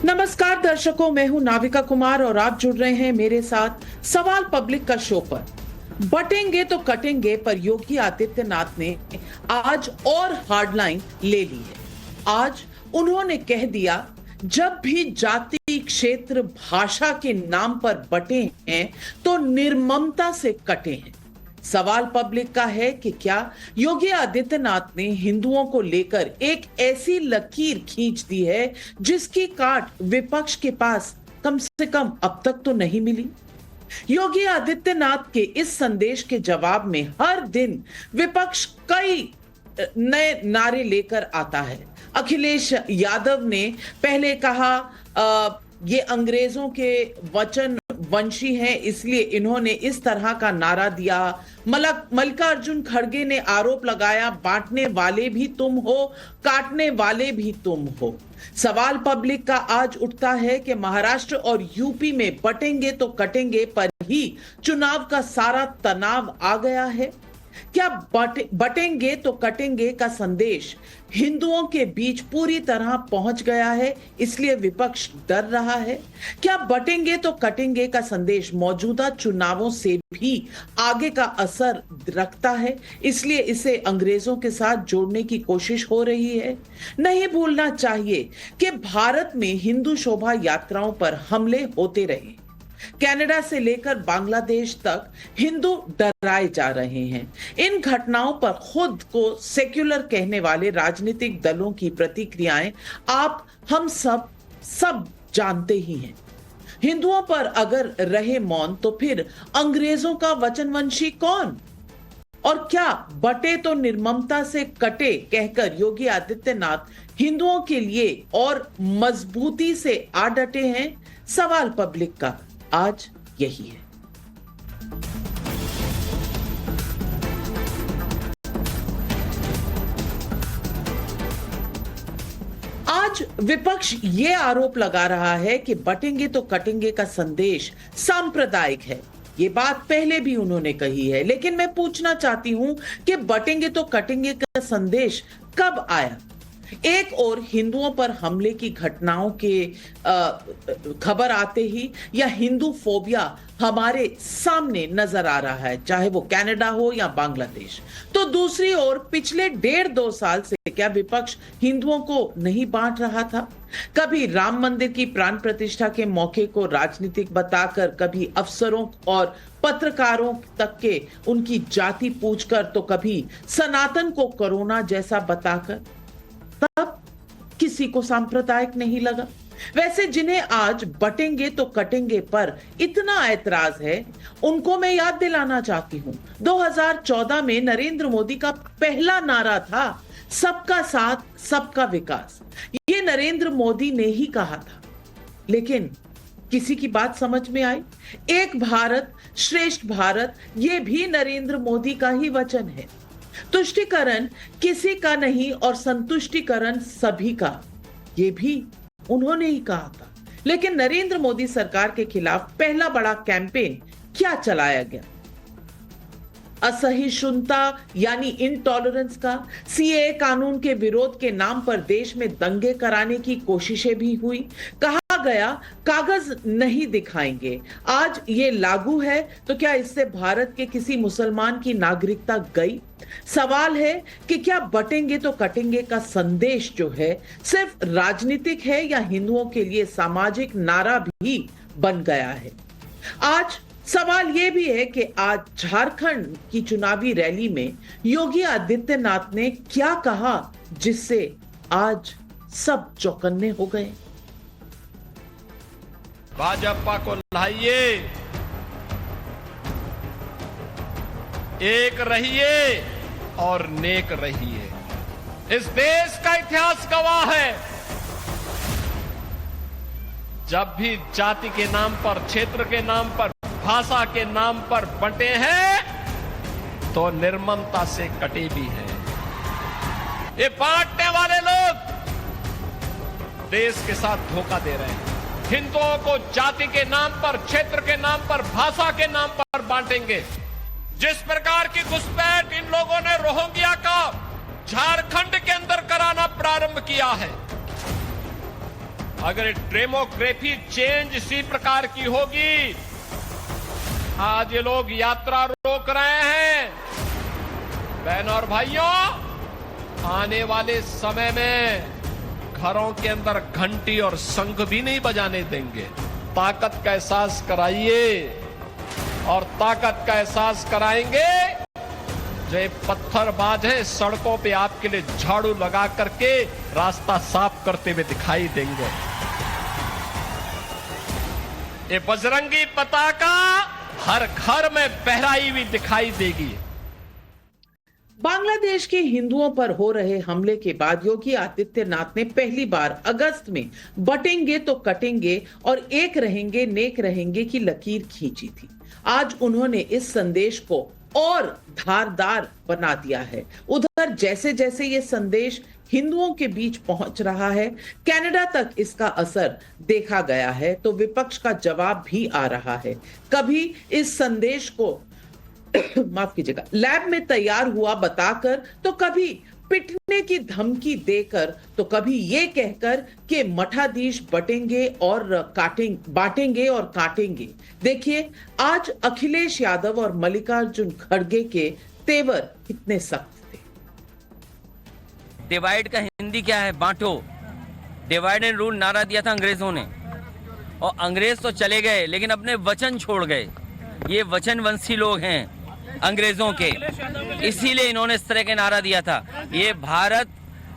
नमस्कार दर्शकों, मैं हूं नाविका कुमार और आप जुड़ रहे हैं मेरे साथ सवाल पब्लिक का शो पर। बटेंगे तो कटेंगे पर योगी आदित्यनाथ ने आज और हार्डलाइन ले ली है। आज उन्होंने कह दिया, जब भी जाति, क्षेत्र, भाषा के नाम पर बटे हैं तो निर्ममता से कटे हैं। सवाल पब्लिक का है कि क्या योगी आदित्यनाथ ने हिंदुओं को लेकर एक ऐसी लकीर खींच दी है जिसकी काट विपक्ष के पास कम से कम अब तक तो नहीं मिली। योगी आदित्यनाथ के इस संदेश के जवाब में हर दिन विपक्ष कई नए नारे लेकर आता है। अखिलेश यादव ने पहले कहा ये अंग्रेजों के वचन वंशी हैं, इसलिए इन्होंने इस तरह का नारा दिया। मल्लिकार्जुन खड़गे ने आरोप लगाया, बांटने वाले भी तुम हो, काटने वाले भी तुम हो। सवाल पब्लिक का आज उठता है कि महाराष्ट्र और यूपी में बटेंगे तो कटेंगे पर ही चुनाव का सारा तनाव आ गया है। क्या बटेंगे तो कटेंगे का संदेश हिंदुओं के बीच पूरी तरह पहुंच गया है, इसलिए विपक्ष डर रहा है? क्या बटेंगे तो कटेंगे का संदेश मौजूदा चुनावों से भी आगे का असर रखता है, इसलिए इसे अंग्रेजों के साथ जोड़ने की कोशिश हो रही है? नहीं भूलना चाहिए कि भारत में हिंदू शोभा यात्राओं पर हमले होते रहे। कनाडा से लेकर बांग्लादेश तक हिंदू डराए जा रहे हैं। इन घटनाओं पर खुद को सेक्युलर कहने वाले राजनीतिक दलों की प्रतिक्रियाएं आप हम सब जानते ही हैं। हिंदुओं पर अगर रहे मौन तो फिर अंग्रेजों का वचनवंशी कौन? और क्या बटे तो निर्ममता से कटे कहकर योगी आदित्यनाथ हिंदुओं के लिए और मजबूती से आ डटे हैं? सवाल पब्लिक का आज यही है। आज विपक्ष ये आरोप लगा रहा है कि बटेंगे तो कटेंगे का संदेश सांप्रदायिक है। ये बात पहले भी उन्होंने कही है, लेकिन मैं पूछना चाहती हूं कि बटेंगे तो कटेंगे का संदेश कब आया? एक और हिंदुओं पर हमले की घटनाओं के खबर आते ही या हिंदू फोबिया हमारे सामने नजर आ रहा है, चाहे वो कनाडा हो या बांग्लादेश। तो दूसरी ओर पिछले 1.5-2 साल से क्या विपक्ष हिंदुओं को नहीं बांट रहा था? कभी राम मंदिर की प्राण प्रतिष्ठा के मौके को राजनीतिक बताकर, कभी अफसरों और पत्रकारों तक के उनकी जाति पूछकर, तो कभी सनातन को कोरोना जैसा बताकर। तब किसी को सांप्रदायिक नहीं लगा। वैसे जिन्हें आज बटेंगे तो कटेंगे पर इतना ऐतराज है, उनको मैं याद दिलाना चाहती हूं, 2014 में नरेंद्र मोदी का पहला नारा था सबका साथ सबका विकास। ये नरेंद्र मोदी ने ही कहा था, लेकिन किसी की बात समझ में आई? एक भारत श्रेष्ठ भारत, ये भी नरेंद्र मोदी का ही वचन है। तुष्टीकरण किसी का नहीं और संतुष्टीकरण सभी का, ये भी उन्होंने ही कहा था। लेकिन नरेंद्र मोदी सरकार के खिलाफ पहला बड़ा कैंपेन क्या चलाया गया? असहिष्णुता यानी इंटॉलरेंस का। सीएए कानून के विरोध के नाम पर देश में दंगे कराने की कोशिशें भी हुई। कहा गया कागज नहीं दिखाएंगे। आज ये लागू है तो क्या इससे भारत के किसी मुसलमान की नागरिकता गई? सवाल है कि क्या बटेंगे तो कटेंगे का संदेश जो है सिर्फ राजनीतिक है या हिंदुओं के लिए सामाजिक नारा भी बन गया है? आज सवाल यह भी है कि आज झारखंड की चुनावी रैली में योगी आदित्यनाथ ने क्या कहा जिससे आज सब चौकन्ने हो गए। भाजपा को लाइए, एक रहिए और नेक रहिए। इस देश का इतिहास गवाह है, जब भी जाति के नाम पर, क्षेत्र के नाम पर, भाषा के नाम पर बंटे हैं तो निर्ममता से कटे भी हैं। ये बांटने वाले लोग देश के साथ धोखा दे रहे हैं। हिंदुओं को जाति के नाम पर, क्षेत्र के नाम पर, भाषा के नाम पर बांटेंगे। जिस प्रकार की घुसपैठ इन लोगों ने रोहिंग्या का झारखंड के अंदर कराना प्रारंभ किया है, अगर डेमोग्राफी चेंज इसी प्रकार की होगी, आज ये लोग यात्रा रोक रहे हैं। बहनों और भाइयों, आने वाले समय में घरों के अंदर घंटी और शंख भी नहीं बजाने देंगे। ताकत का एहसास कराइए और ताकत का एहसास कराएंगे जो ये पत्थरबाज है, सड़कों पे आपके लिए झाड़ू लगा करके रास्ता साफ करते हुए दिखाई देंगे। ये बजरंगी पताका हर घर में फहराई हुई दिखाई देगी। बांग्लादेश के हिंदुओं पर हो रहे हमले के बाद योगी आदित्यनाथ ने पहली बार अगस्त में बटेंगे तो कटेंगे और एक रहेंगे नेक रहेंगे की लकीर खींची थी। आज उन्होंने इस संदेश को और धारदार बना दिया है। उधर जैसे जैसे ये संदेश हिंदुओं के बीच पहुंच रहा है, कनाडा तक इसका असर देखा गया है, तो विपक्ष का जवाब भी आ रहा है। कभी इस संदेश को माफ कीजिएगा लैब में तैयार हुआ बताकर, तो कभी पिटने की धमकी देकर, तो कभी ये कहकर कि मठाधीश बटेंगे और बांटेंगे और काटेंगे। देखिए आज अखिलेश यादव और मल्लिकार्जुन खड़गे के तेवर कितने सख्त थे। डिवाइड का हिंदी क्या है? बांटो। डिवाइड एंड रूल नारा दिया था अंग्रेजों ने, और अंग्रेज तो चले गए लेकिन अपने वचन छोड़ गए। ये वचनवंशी लोग हैं अंग्रेजों के, इसीलिए इन्होंने इस तरह के नारा दिया था। ये भारत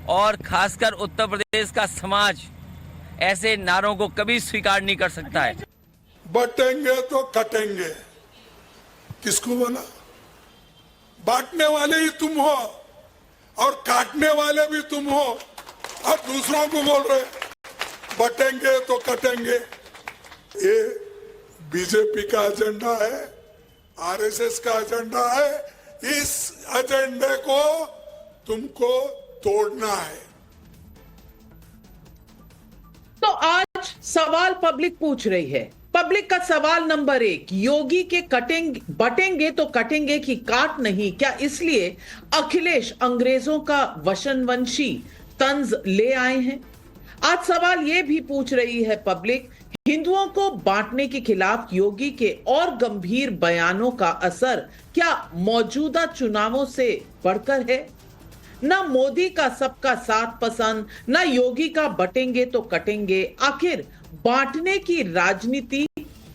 और खासकर उत्तर प्रदेश का समाज ऐसे नारों को कभी स्वीकार नहीं कर सकता है। बटेंगे तो कटेंगे, किसको बोला? बांटने वाले ही तुम हो और काटने वाले भी तुम हो, और दूसरों को बोल रहे बटेंगे तो कटेंगे। ये बीजेपी का एजेंडा है, आरएसएस का एजेंडा है। इस एजेंडे को तुमको तोड़ना है। तो आज सवाल पब्लिक पूछ रही है। पब्लिक का सवाल नंबर 1, योगी के बटेंगे तो कटेंगे की काट नहीं, क्या इसलिए अखिलेश अंग्रेजों का वचनवंशी तंज ले आए हैं? आज सवाल यह भी पूछ रही है पब्लिक, हिंदुओं को बांटने के खिलाफ योगी के और गंभीर बयानों का असर क्या मौजूदा चुनावों से बढ़कर है? ना मोदी का सबका साथ पसंद, ना योगी का बटेंगे तो कटेंगे, आखिर बांटने की राजनीति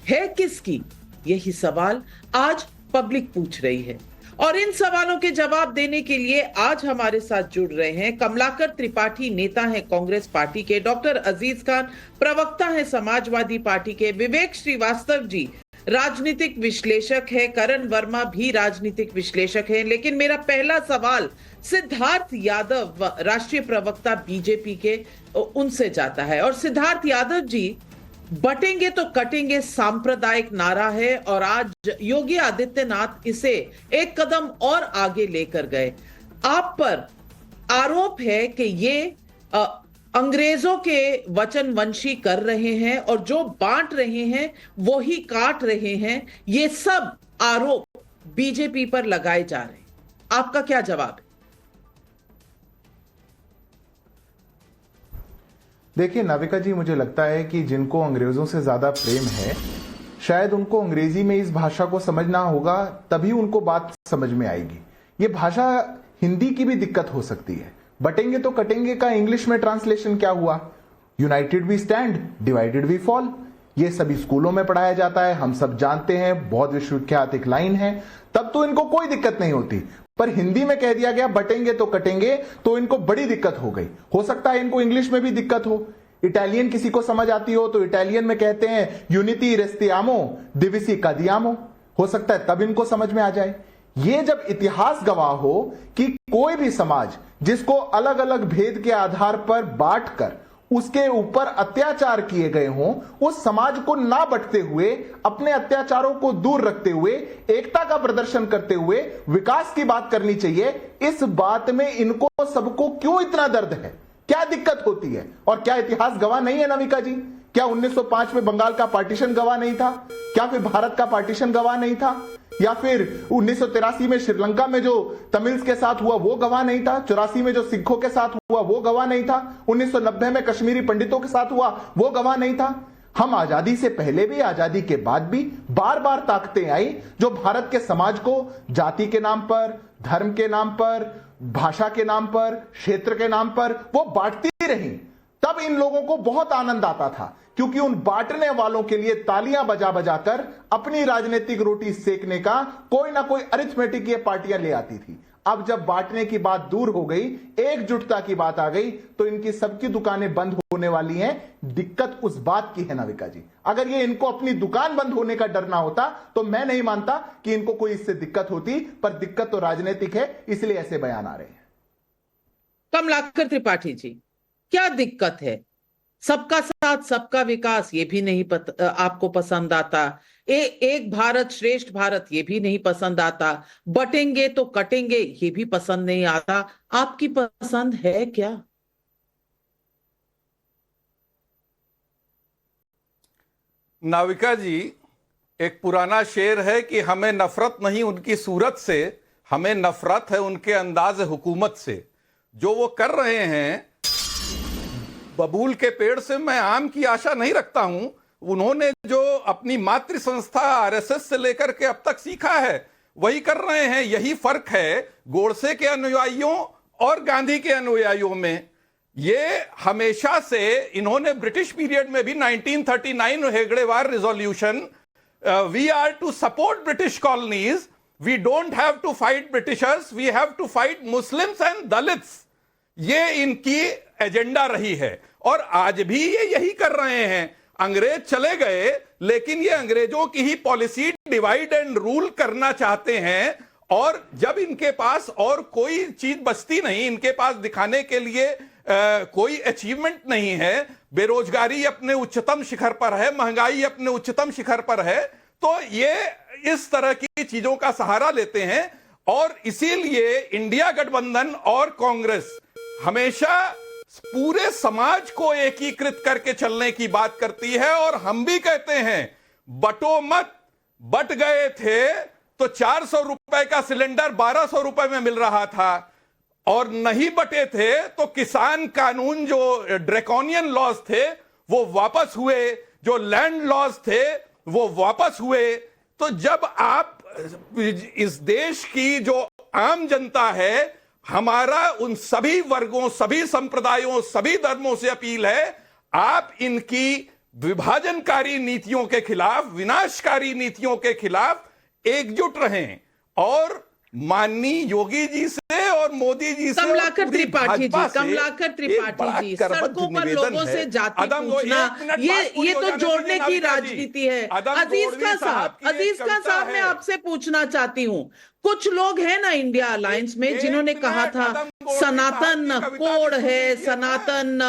है किसकी? यही सवाल आज पब्लिक पूछ रही है। और इन सवालों के जवाब देने के लिए आज हमारे साथ जुड़ रहे हैं कमलाकर त्रिपाठी, नेता हैं कांग्रेस पार्टी के, डॉक्टर अजीज खान, प्रवक्ता हैं समाजवादी पार्टी के, विवेक श्रीवास्तव जी राजनीतिक विश्लेषक है, करण वर्मा भी राजनीतिक विश्लेषक हैं। लेकिन मेरा पहला सवाल सिद्धार्थ यादव, राष्ट्रीय प्रवक्ता बीजेपी के, उनसे जाता है। और सिद्धार्थ यादव जी, बटेंगे तो कटेंगे सांप्रदायिक नारा है और आज योगी आदित्यनाथ इसे एक कदम और आगे लेकर गए। आप पर आरोप है कि ये अंग्रेजों के वचनवंशी कर रहे हैं और जो बांट रहे हैं वो ही काट रहे हैं। ये सब आरोप बीजेपी पर लगाए जा रहे हैं। आपका क्या जवाब है? देखिए नाविका जी, मुझे लगता है कि जिनको अंग्रेजों से ज्यादा प्रेम है, शायद उनको अंग्रेजी में इस भाषा को समझना होगा, तभी उनको बात समझ में आएगी। ये भाषा हिंदी की भी दिक्कत हो सकती है। बटेंगे तो कटेंगे का इंग्लिश में ट्रांसलेशन क्या हुआ? United we stand, divided we fall. ये सभी स्कूलों में पढ़ाया जाता है, हम सब जानते हैं, बहुत विश्वविख्यात एक लाइन है, तब तो इनको कोई दिक्कत नहीं होती। पर हिंदी में कह दिया गया बटेंगे तो कटेंगे, तो इनको बड़ी दिक्कत हो गई। हो सकता है इनको इंग्लिश में भी दिक्कत हो। इटालियन किसी को समझ आती हो तो इटालियन में कहते हैं यूनिटी रेस्टियामो डिविसी कादियामो, हो सकता है तब इनको समझ में आ जाए। ये जब इतिहास गवाह हो कि कोई भी समाज जिसको अलग अलग भेद के आधार पर बांटकर उसके ऊपर अत्याचार किए गए हों, उस समाज को ना बंटते हुए, अपने अत्याचारों को दूर रखते हुए, एकता का प्रदर्शन करते हुए विकास की बात करनी चाहिए। इस बात में इनको सबको क्यों इतना दर्द है? क्या दिक्कत होती है? और क्या इतिहास गवाह नहीं है नविका जी? क्या 1905 में बंगाल का पार्टीशन गवाह नहीं था? क्या फिर भारत का पार्टीशन गवाह नहीं था? या फिर 1983 में श्रीलंका में जो तमिल्स के साथ हुआ वो गवाह नहीं था? 84 में जो सिखों के साथ हुआ वो गवाह नहीं था, 1990 में कश्मीरी पंडितों के साथ हुआ वो गवाह नहीं था। हम आजादी से पहले भी आजादी के बाद भी बार बार ताकतें आई जो भारत के समाज को जाति के नाम पर, धर्म के नाम पर, भाषा के नाम पर, क्षेत्र के नाम पर वो बांटती रही। तब इन लोगों को बहुत आनंद आता था क्योंकि उन बांटने वालों के लिए तालियां बजा बजा कर अपनी राजनीतिक रोटी सेकने का कोई ना कोई अरिथमेटिक ये पार्टियां ले आती थी। अब जब बांटने की बात दूर हो गई, एकजुटता की बात आ गई, तो इनकी सबकी दुकानें बंद होने वाली हैं। दिक्कत उस बात की है नाविका जी, अगर ये इनको अपनी दुकान बंद होने का डर ना होता तो मैं नहीं मानता कि इनको कोई इससे दिक्कत होती, पर दिक्कत तो राजनीतिक है, इसलिए ऐसे बयान आ रहे हैं। कमलाकर त्रिपाठी जी, क्या दिक्कत है? सबका साथ सबका विकास ये भी नहीं आपको पसंद आता, एक भारत श्रेष्ठ भारत ये भी नहीं पसंद आता, बटेंगे तो कटेंगे ये भी पसंद नहीं आता। आपकी पसंद है क्या? नाविका जी, एक पुराना शेर है कि हमें नफरत नहीं उनकी सूरत से, हमें नफरत है उनके अंदाज हुकूमत से। जो वो कर रहे हैं, बबूल के पेड़ से मैं आम की आशा नहीं रखता हूं। उन्होंने जो अपनी मातृ संस्था आरएसएस से लेकर के अब तक सीखा है वही कर रहे हैं। यही फर्क है गोडसे के अनुयायियों और गांधी के अनुयायियों में। ये हमेशा से इन्होंने ब्रिटिश पीरियड में भी 1939 हेगड़ेवार resolution, we are to support British colonies, we don't have to fight Britishers, we have to fight Muslims and Dalits, ये इनकी एजेंडा रही है और आज भी ये यही कर रहे हैं। अंग्रेज चले गए लेकिन ये अंग्रेजों की ही पॉलिसी डिवाइड एंड रूल करना चाहते हैं और जब इनके पास और कोई चीज बचती नहीं, इनके पास दिखाने के लिए कोई अचीवमेंट नहीं है, बेरोजगारी अपने उच्चतम शिखर पर है, महंगाई अपने उच्चतम शिखर पर है, तो ये इस तरह की चीजों का सहारा लेते हैं। और इसीलिए इंडिया गठबंधन और कांग्रेस हमेशा पूरे समाज को एकीकृत करके चलने की बात करती है। और हम भी कहते हैं बटो मत, बट गए थे तो 400 रुपए का सिलेंडर 1200 रुपए में मिल रहा था, और नहीं बटे थे तो किसान कानून जो ड्रैकोनियन लॉज थे वो वापस हुए, जो लैंड लॉज थे वो वापस हुए। तो जब आप इस देश की जो आम जनता है, हमारा उन सभी वर्गों, सभी संप्रदायों, सभी धर्मों से अपील है, आप इनकी विभाजनकारी नीतियों के खिलाफ, विनाशकारी नीतियों के खिलाफ एकजुट रहें और माननीय योगी जी से और मोदी जी से, कमलाकर त्रिपाठी जी, सड़कों पर लोगों से जाति पूछना, ये तो जोड़ने की राजनीति है। अजीज खान साहब मैं आपसे पूछना चाहती हूँ, कुछ लोग हैं ना इंडिया अलायंस में जिन्होंने कहा था सनातन कोड है, सनातन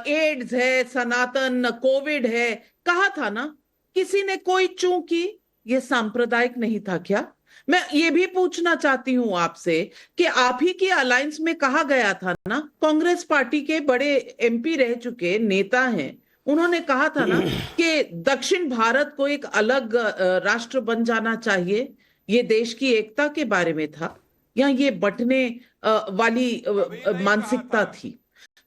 एड्स है, सनातन कोविड है, कहा था ना, किसी ने कोई चूं की? ये सांप्रदायिक नहीं था क्या? मैं ये भी पूछना चाहती हूं आपसे कि आप ही के अलायंस में कहा गया था ना, कांग्रेस पार्टी के बड़े एमपी रह चुके नेता हैं, उन्होंने कहा था ना कि दक्षिण भारत को एक अलग राष्ट्र बन जाना चाहिए। ये देश की एकता के बारे में था या ये बंटने वाली मानसिकता थी?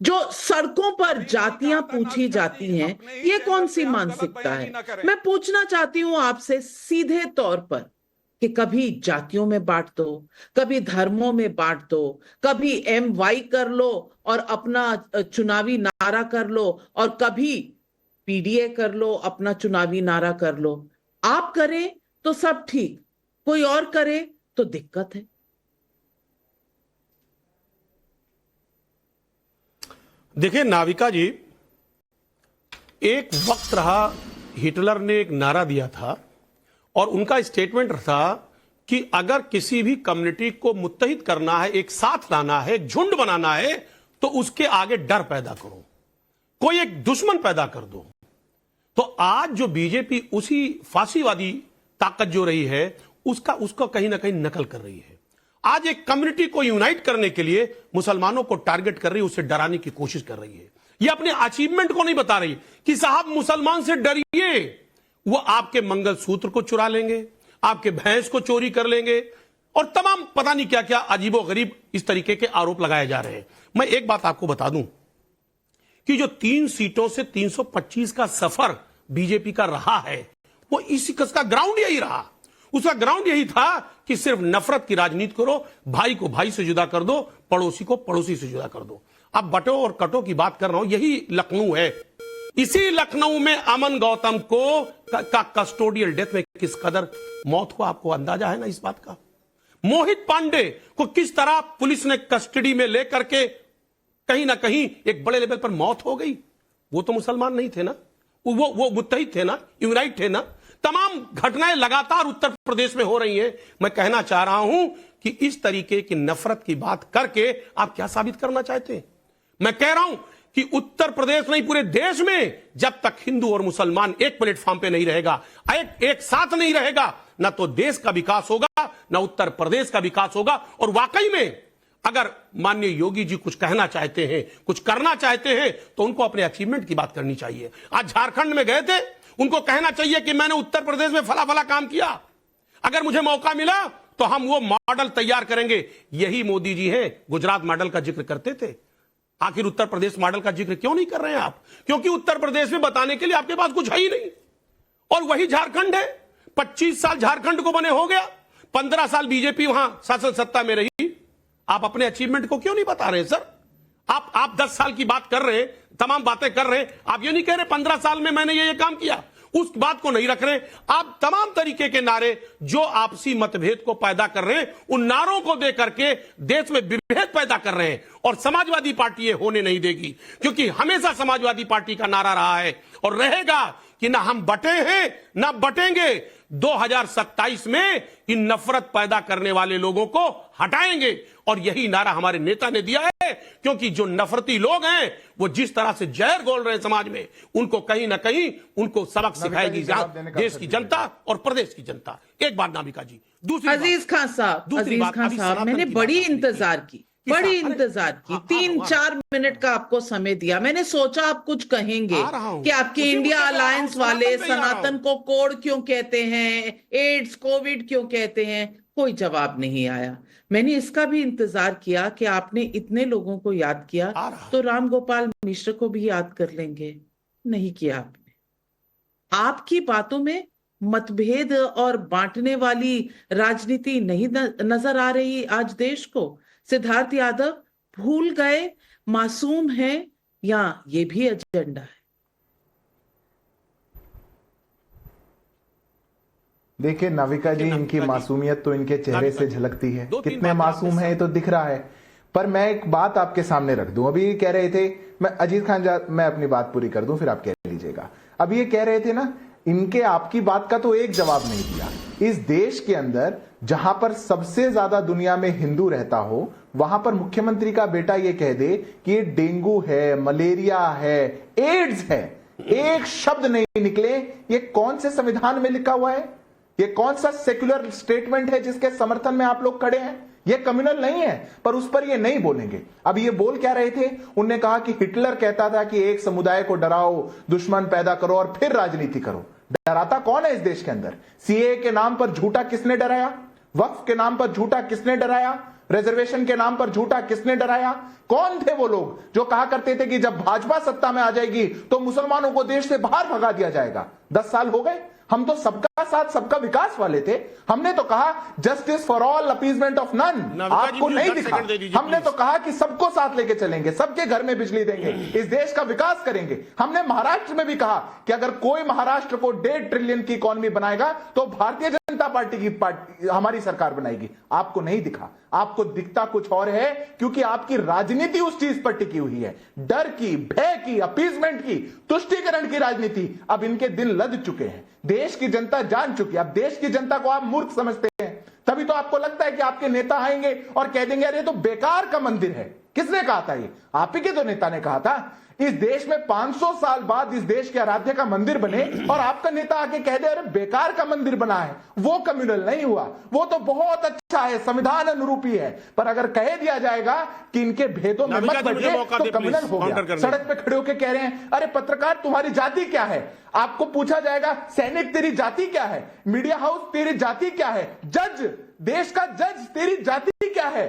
जो सड़कों पर जातियां पूछी जाती हैं, ये कौन सी मानसिकता है? मैं पूछना चाहती हूं आपसे सीधे तौर पर कि कभी जातियों में बांट दो, कभी धर्मों में बांट दो, कभी MY कर लो और अपना चुनावी नारा कर लो, और कभी PDA कर लो, अपना चुनावी नारा कर लो। आप करें तो सब ठीक, कोई और करे तो दिक्कत है। देखिए नाविका जी, एक वक्त रहा हिटलर ने एक नारा दिया था और उनका स्टेटमेंट था कि अगर किसी भी कम्युनिटी को मुत्तहिद करना है, एक साथ लाना है, एक झुंड बनाना है, तो उसके आगे डर पैदा करो, कोई एक दुश्मन पैदा कर दो। तो आज जो बीजेपी उसी फांसीवादी ताकत जो रही है उसका कहीं ना कहीं नकल कर रही है। आज एक कम्युनिटी को यूनाइट करने के लिए मुसलमानों को टारगेट कर रही है, उससे डराने की कोशिश कर रही है। ये अपने अचीवमेंट को नहीं बता रही कि साहब मुसलमान से डरिए, वो आपके मंगलसूत्र को चुरा लेंगे, आपके भैंस को चोरी कर लेंगे, और तमाम पता नहीं क्या क्या अजीबोगरीब इस तरीके के आरोप लगाए जा रहे हैं। मैं एक बात आपको बता दूं कि जो 3 सीटों से 325 का सफर बीजेपी का रहा है, वो इसी का ग्राउंड यही रहा। उसका ग्राउंड यही था कि सिर्फ नफरत की राजनीति करो, भाई को भाई से जुदा कर दो, पड़ोसी को पड़ोसी से जुदा कर दो। अब बटो और कटो की बात कर रहा हूं, यही लखनऊ है। इसी लखनऊ में अमन गौतम का कस्टोडियल डेथ में किस कदर मौत हुआ, आपको अंदाजा है ना इस बात का। मोहित पांडे को किस तरह पुलिस ने कस्टडी में लेकर के कहीं ना कहीं एक बड़े लेवल पर मौत हो गई। वो तो मुसलमान नहीं थे ना, वो मुत्तहिद थे ना, यूनाइट थे ना। तमाम घटनाएं लगातार उत्तर प्रदेश में हो रही हैं। मैं कहना चाह रहा हूं कि इस तरीके की नफरत की बात करके आप क्या साबित करना चाहते हैं। मैं कह रहा हूं कि उत्तर प्रदेश नहीं, पूरे देश में जब तक हिंदू और मुसलमान एक प्लेटफॉर्म पे नहीं रहेगा, एक साथ नहीं रहेगा, ना तो देश का विकास होगा, ना उत्तर प्रदेश का विकास होगा। और वाकई में अगर माननीय योगी जी कुछ कहना चाहते हैं, कुछ करना चाहते हैं, तो उनको अपने अचीवमेंट की बात करनी चाहिए। आज झारखंड में गए थे, उनको कहना चाहिए कि मैंने उत्तर प्रदेश में फला फला काम किया, अगर मुझे मौका मिला तो हम वो मॉडल तैयार करेंगे। यही मोदी जी हैं, गुजरात मॉडल का जिक्र करते थे। आखिर उत्तर प्रदेश मॉडल का जिक्र क्यों नहीं कर रहे हैं आप? क्योंकि उत्तर प्रदेश में बताने के लिए आपके पास कुछ है ही नहीं। और वही झारखंड है, 25 साल झारखंड को बने हो गया, 15 साल बीजेपी वहां शासन सत्ता में रही। आप अपने अचीवमेंट को क्यों नहीं बता रहे हैं सर? आप 10 साल की बात कर रहे हैं, तमाम बातें कर रहे हैं, आप ये नहीं कह रहे 15 साल में मैंने ये काम किया, उस बात को नहीं रख रहे। आप तमाम तरीके के नारे जो आपसी मतभेद को पैदा कर रहे हैं, उन नारों को दे करके देश में विभेद पैदा कर रहे हैं। और समाजवादी पार्टी ये होने नहीं देगी, क्योंकि हमेशा समाजवादी पार्टी का नारा रहा है और रहेगा कि ना हम बटे हैं ना बटेंगे। 2027 में इन नफरत पैदा करने वाले लोगों को हटाएंगे। और यही नारा हमारे नेता ने दिया है, क्योंकि जो नफरती लोग हैं वो जिस तरह से जहर घोल रहे हैं समाज में, उनको कहीं ना कहीं उनको सबक सिखाएगी देश की जनता और प्रदेश की जनता। एक बात नामिका जी, दूसरी अजीज खान साहब, मैंने बड़ी इंतजार की 3-4 मिनट का आपको समय दिया। मैंने सोचा आप कुछ कहेंगे कि आपके इंडिया अलायंस वाले सनातन को कोड क्यों कहते हैं, एड्स कोविड क्यों कहते हैं। कोई जवाब नहीं आया। मैंने इसका भी इंतजार किया कि आपने इतने लोगों को याद किया तो राम गोपाल मिश्र को भी याद कर लेंगे। नहीं किया आपने। आपकी बातों में मतभेद और बांटने वाली राजनीति नहीं नजर आ रही आज देश को। सिद्धार्थ यादव भूल गए मासूम है या ये भी एजेंडा है? देखिए नाविका जी, इनकी मासूमियत तो इनके चेहरे से झलकती है, कितने मासूम है तो दिख रहा है। पर मैं एक बात आपके सामने रख दूं। अभी कह रहे थे, मैं अजीज खान मैं अपनी बात पूरी कर दूं फिर आप कह लीजिएगा। अभी ये कह रहे थे ना, इनके आपकी बात का तो एक जवाब नहीं दिया। इस देश के अंदर जहां पर सबसे ज्यादा दुनिया में हिंदू रहता हो, वहां पर मुख्यमंत्री का बेटा ये कह दे कि ये डेंगू है, मलेरिया है, एड्स है, एक शब्द नहीं निकले। ये कौन से संविधान में लिखा हुआ है? ये कौन सा सेक्युलर स्टेटमेंट है जिसके समर्थन में आप लोग खड़े हैं? ये कम्युनल नहीं है, पर उस पर ये नहीं बोलेंगे। अब ये बोल क्या रहे थे? उनने कहा कि हिटलर कहता था कि एक समुदाय को डराओ, दुश्मन पैदा करो और फिर राजनीति करो। डराता कौन है इस देश के अंदर? सीए के नाम पर झूठा किसने डराया? वक्फ के नाम पर झूठा किसने डराया? रिजर्वेशन के नाम पर झूठा किसने डराया? कौन थे वो लोग जो कहा करते थे कि जब भाजपा सत्ता में आ जाएगी तो मुसलमानों को देश से बाहर भगा दिया जाएगा? 10 साल हो गए। हम तो सबका साथ सबका विकास वाले थे। हमने तो कहा justice for all, appeasement of none. आपको नहीं दिखा। हमने तो कहा कि सबको साथ लेके चलेंगे, सबके घर में बिजली देंगे, इस देश का विकास करेंगे। हमने महाराष्ट्र में भी कहा कि अगर कोई महाराष्ट्र को 1.5 ट्रिलियन की इकॉनमी बनाएगा तो भारतीय जनता पार्टी की हमारी सरकार बनाएगी। आपको नहीं दिखा। आपको दिखता कुछ और है, क्योंकि आपकी राजनीति उस चीज पर टिकी हुई है, डर की, भय की, अपीजमेंट की, तुष्टीकरण की राजनीति। अब इनके दिन लद चुके हैं। देश की जनता जान चुकी है। अब देश की जनता को आप मूर्ख समझते हैं, तभी तो आपको लगता है कि आपके नेता आएंगे और कह देंगे अरे ये तो बेकार का मंदिर है। किसने कहा था? ये आप ही के तो नेता ने कहा था। इस देश में 500 साल बाद इस देश के आराध्य का मंदिर बने और आपका नेता आके कह दे अरे बेकार का मंदिर बना है। वो कम्युनल नहीं हुआ, वो तो बहुत अच्छा है, संविधान अनुरूपी है। पर अगर कह दिया जाएगा कि इनके भेदों में मत बढ़िए तो कम्युनल हो गया। सड़क पे खड़े होकर कह रहे हैं अरे पत्रकार तुम्हारी जाति क्या है? आपको पूछा जाएगा सैनिक तेरी जाति क्या है? मीडिया हाउस तेरी जाति क्या है? जज देश का जज तेरी जाति क्या है।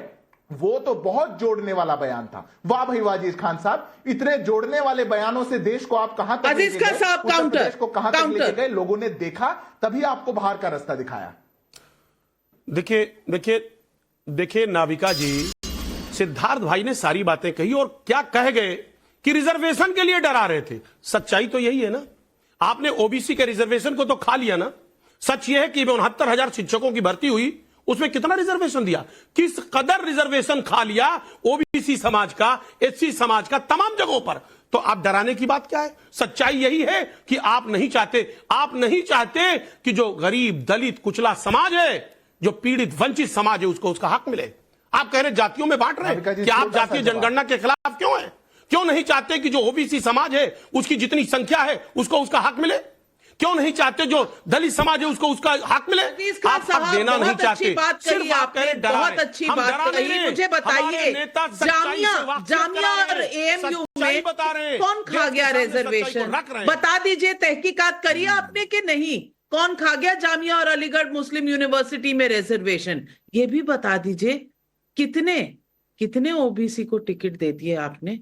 वो तो बहुत जोड़ने वाला बयान था। वाह भाई वाह अजीज खान साहब, इतने जोड़ने वाले बयानों से देश को आप कहां तक अजीज खान साहब, काउंटर, देश को कहां तक लेके गए, लोगों ने देखा, तभी आपको बाहर का रास्ता दिखाया। देखिए नाविका जी, सिद्धार्थ भाई ने सारी बातें कही और क्या कह गए कि रिजर्वेशन के लिए डरा रहे थे। सच्चाई तो यही है ना, आपने ओबीसी के रिजर्वेशन को तो खा लिया ना। सच यह है कि 69,000 शिक्षकों की भर्ती हुई, उसमें कितना रिजर्वेशन दिया, किस कदर रिजर्वेशन खा लिया ओबीसी समाज का, एससी समाज का, तमाम जगहों पर। तो आप डराने की बात क्या है। सच्चाई यही है कि आप नहीं चाहते कि जो गरीब दलित कुचला समाज है, जो पीड़ित वंचित समाज है, उसको उसका हक मिले। आप कह रहे जातियों में बांट रहे हैं, क्या आप जातीय जनगणना के खिलाफ क्यों हैं? क्यों नहीं चाहते कि जो ओबीसी समाज है उसकी जितनी संख्या है उसको उसका हक मिले? क्यों नहीं चाहते जो दलित समाज है उसको उसका हक मिले? आप हक देना नहीं चाहते, सिर्फ आप कह रहे डरा रहे हैं। बहुत अच्छी बात कही। मुझे बताइए, जामिया और एएमयू में कौन खा गया रिजर्वेशन? बता दीजिए, तहकीकात करिए आपने कि नहीं, कौन खा गया जामिया और अलीगढ़ मुस्लिम यूनिवर्सिटी में रिजर्वेशन? ये भी बता दीजिए, कितने ओबीसी को टिकट दे दिए आपने?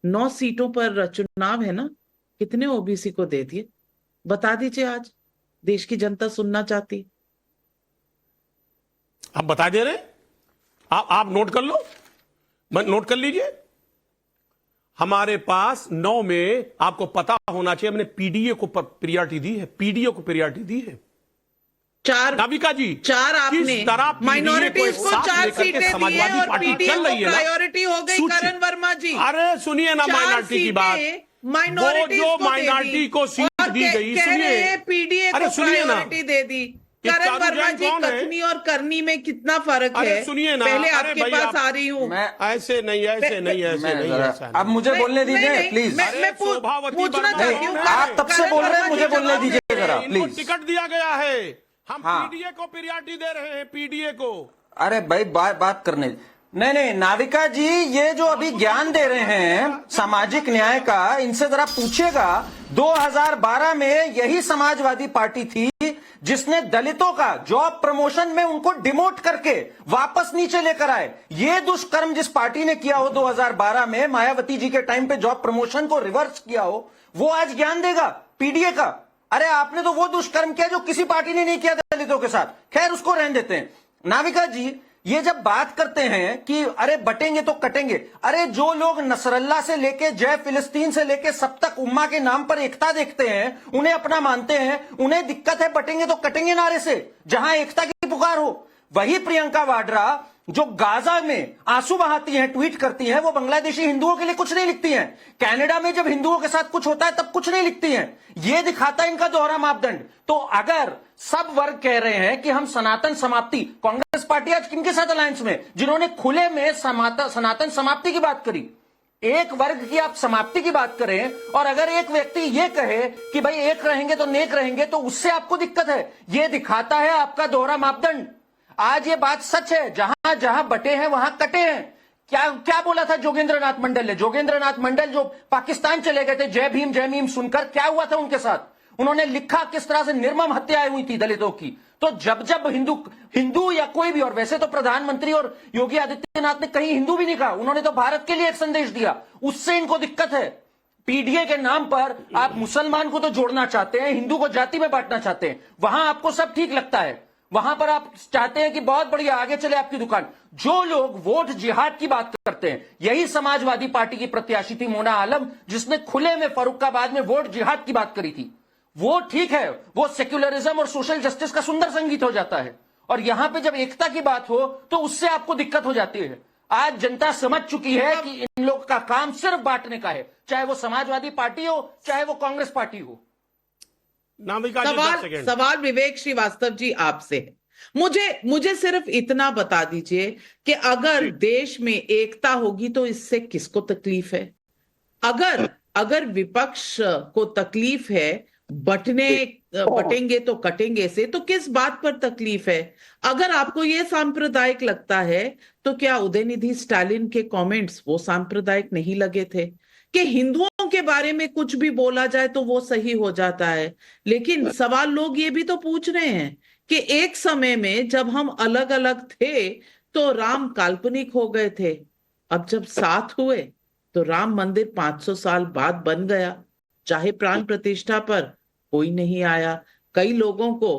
9 सीटों पर चुनाव है ना, कितने ओबीसी को दे दिए? बता दीजिए, आज देश की जनता सुनना चाहती। आप बता दे रहे, आप नोट कर लो, नोट कर लीजिए। हमारे पास 9 में आपको पता होना चाहिए, हमने पीडीए को प्रियॉरिटी दी है, पीडीए को प्रियॉरिटी दी है। 4 नाविका जी, 4 आपने माइनॉरिटीज को 4 सीटें दी है और पीडीए को प्रायोरिटी हो गई। करण वर्मा जी, अरे सुनिए ना, माइनॉरिटी की बात, माइनॉरिटी को सीट दी गई, सुनिए, पीडीए को प्रायोरिटी दे दी। करण वर्मा जी, कथनी और करनी में कितना फर्क है? सुनिए ना, पहले आपके पास आ रही हूँ। ऐसे नहीं। अब मुझे बोलने दीजिए प्लीज। मैं पूछना चाहती हूँ, आप तब से बोल रहे हैं, मुझे बोलने दीजिए जरा प्लीज। टिकट दिया गया है, हम पीडीए को प्रियॉरिटी दे रहे हैं, पीडीए को। अरे भाई बात करने नहीं, नाविका जी, ये जो अभी ज्ञान दे रहे हैं सामाजिक न्याय का, इनसे जरा पूछिएगा। 2012 में यही समाजवादी पार्टी थी जिसने दलितों का जॉब प्रमोशन में उनको डिमोट करके वापस नीचे लेकर आए। ये दुष्कर्म जिस पार्टी ने किया हो 2012 में, मायावती जी के टाइम पे जॉब प्रमोशन को रिवर्स किया हो, वो आज ज्ञान देगा पीडीए का। अरे आपने तो वो दुष्कर्म किया जो किसी पार्टी ने नहीं किया दलितों के साथ। खैर, उसको रहने देते हैं। नाविका जी, ये जब बात करते हैं कि अरे बटेंगे तो कटेंगे, अरे जो लोग नसरल्ला से लेके जय फिलिस्तीन से लेके सब तक उम्मा के नाम पर एकता देखते हैं, उन्हें अपना मानते हैं, उन्हें दिक्कत है बटेंगे तो कटेंगे नारे से, जहां एकता की पुकार हो। वही प्रियंका वाड्रा जो गाजा में आंसू बहाती हैं, ट्वीट करती हैं, वो बांग्लादेशी हिंदुओं के लिए कुछ नहीं लिखती हैं। कनाडा में जब हिंदुओं के साथ कुछ होता है तब कुछ नहीं लिखती हैं। ये दिखाता है इनका दोहरा मापदंड। तो अगर सब वर्ग कह रहे हैं कि हम सनातन समाप्ति, कांग्रेस पार्टी आज किनके साथ अलायंस में, जिन्होंने खुले में सनातन समाप्ति की बात करी। एक वर्ग की आप समाप्ति की बात करें, और अगर एक व्यक्ति ये कहे कि भाई एक रहेंगे तो नेक रहेंगे, तो उससे आपको दिक्कत है। यह दिखाता है आपका दोहरा मापदंड। आज ये बात सच है, जहां जहां बटे हैं वहां कटे हैं। क्या बोला था जोगेंद्र नाथ मंडल ने? जोगेंद्र नाथ मंडल जो पाकिस्तान चले गए थे जय भीम सुनकर, क्या हुआ था उनके साथ? उन्होंने लिखा किस तरह से निर्मम हत्याएं हुई थी दलितों की। तो जब हिंदू या कोई भी, और वैसे तो प्रधानमंत्री और योगी आदित्यनाथ ने कहीं हिंदू भी नहीं कहा, उन्होंने तो भारत के लिए एक संदेश दिया, उससे इनको दिक्कत है। पीडीए के नाम पर आप मुसलमान को तो जोड़ना चाहते हैं, हिंदू को जाति में बांटना चाहते हैं, वहां आपको सब ठीक लगता है। वहां पर आप चाहते हैं कि बहुत बढ़िया आगे चले आपकी दुकान। जो लोग वोट जिहाद की बात करते हैं, यही समाजवादी पार्टी की प्रत्याशी थी मोना आलम, जिसने खुले में फर्रुखाबाद में वोट जिहाद की बात करी थी। वो ठीक है, वो सेक्युलरिज्म और सोशल जस्टिस का सुंदर संगीत हो जाता है, और यहां पे जब एकता की बात हो तो उससे आपको दिक्कत हो जाती है। आज जनता समझ चुकी है कि इन लोग का काम सिर्फ बांटने का है, चाहे वो समाजवादी पार्टी हो, चाहे वो कांग्रेस पार्टी हो। सवाल विवेक श्रीवास्तव जी आपसे है। मुझे सिर्फ इतना बता दीजिए कि अगर देश में एकता होगी तो इससे किसको तकलीफ है? अगर विपक्ष को तकलीफ है बटेंगे तो कटेंगे से, तो किस बात पर तकलीफ है? अगर आपको ये सांप्रदायिक लगता है तो क्या उदयनिधि स्टालिन के कमेंट्स वो सांप्रदायिक नहीं लगे थे? कि हिंदुओं के बारे में कुछ भी बोला जाए तो वो सही हो जाता है। लेकिन सवाल लोग ये भी तो पूछ रहे हैं कि एक समय में जब हम अलग अलग थे तो राम काल्पनिक हो गए थे, अब जब साथ हुए तो राम मंदिर 500 साल बाद बन गया, चाहे प्राण प्रतिष्ठा पर कोई नहीं आया, कई लोगों को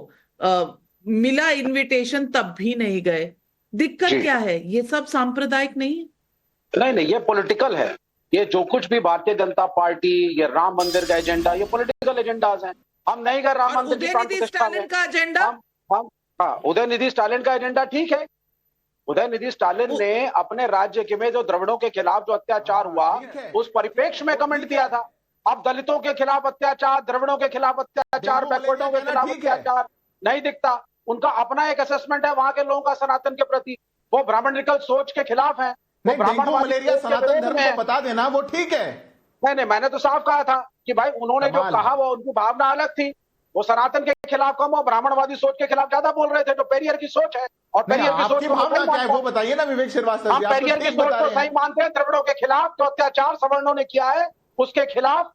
मिला इनविटेशन तब भी नहीं गए। दिक्कत जी। क्या है? ये सब सांप्रदायिक नहीं है? नहीं, ये पॉलिटिकल है। ये जो कुछ भी भारतीय जनता पार्टी, ये राम मंदिर का एजेंडा, ये पॉलिटिकल एजेंडाज हैं। हम नहीं कर राम और मंदिर की प्राण उदयनिधि प्रतिष्ठा स्टालिन में। का एजेंडा? हम हाँ, उदयनिधि स्टालिन का एजेंडा ठीक है। उदयनिधि स्टालिन ने अपने राज्य के में जो द्रविड़ों के खिलाफ जो अत्याचार हुआ, उस परिप्रेक्ष्य में कमेंट किया था। अब दलितों के खिलाफ अत्याचार, द्रविड़ों के खिलाफ अत्याचार, बैकवर्डों के खिलाफ अत्याचार नहीं दिखता। उनका अपना एक असेसमेंट है वहां के लोगों का सनातन के प्रति। वो ब्राह्मणिकल सोच के खिलाफ है। नहीं, डेंगू मलेरिया सनातन धर्म को बता देना, वो ठीक है। नहीं, मैंने तो साफ कहा था कि भाई उन्होंने जो कहा वो उनकी भावना अलग थी। वो सनातन के खिलाफ कम, और ब्राह्मणवादी सोच के खिलाफ ज्यादा बोल रहे थे, जो पेरियर की सोच है। और पेरियर की सोच को भावना क्या है वो बताइए ना विवेक श्रीवास्तव जी। हम पेरियर की सोच को सही मानते हैं। द्रविड़ों के खिलाफ जो अत्याचार सवर्णों ने किया है, उसके खिलाफ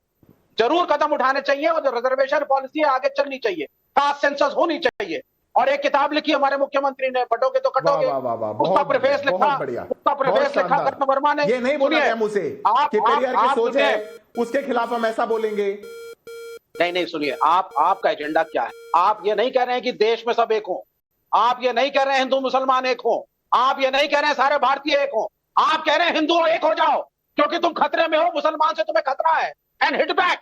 जरूर कदम उठाने चाहिए, और जो रिजर्वेशन पॉलिसी है आगे चलनी चाहिए, कास्ट सेंसस होनी चाहिए। और एक किताब लिखी हमारे मुख्यमंत्री ने, बटोगे तो कटोगे, उसका प्रेफेस लिखा कृष्ण वर्मा ने। ये नहीं बोला है मुझसे कि पेरियर की सोच है उसके खिलाफ हम ऐसा बोलेंगे। नहीं, सुनिए, आपका एजेंडा क्या है? आप ये नहीं कह रहे हैं कि देश में सब एक हो, आप ये नहीं कह रहे हैं हिंदू मुसलमान एक हो, आप ये नहीं कह रहे हैं सारे भारतीय एक हो, आप कह रहे हैं हिंदू एक हो जाओ क्योंकि तुम खतरे में हो, मुसलमान से तुम्हें खतरा है, एंड हिट बैक।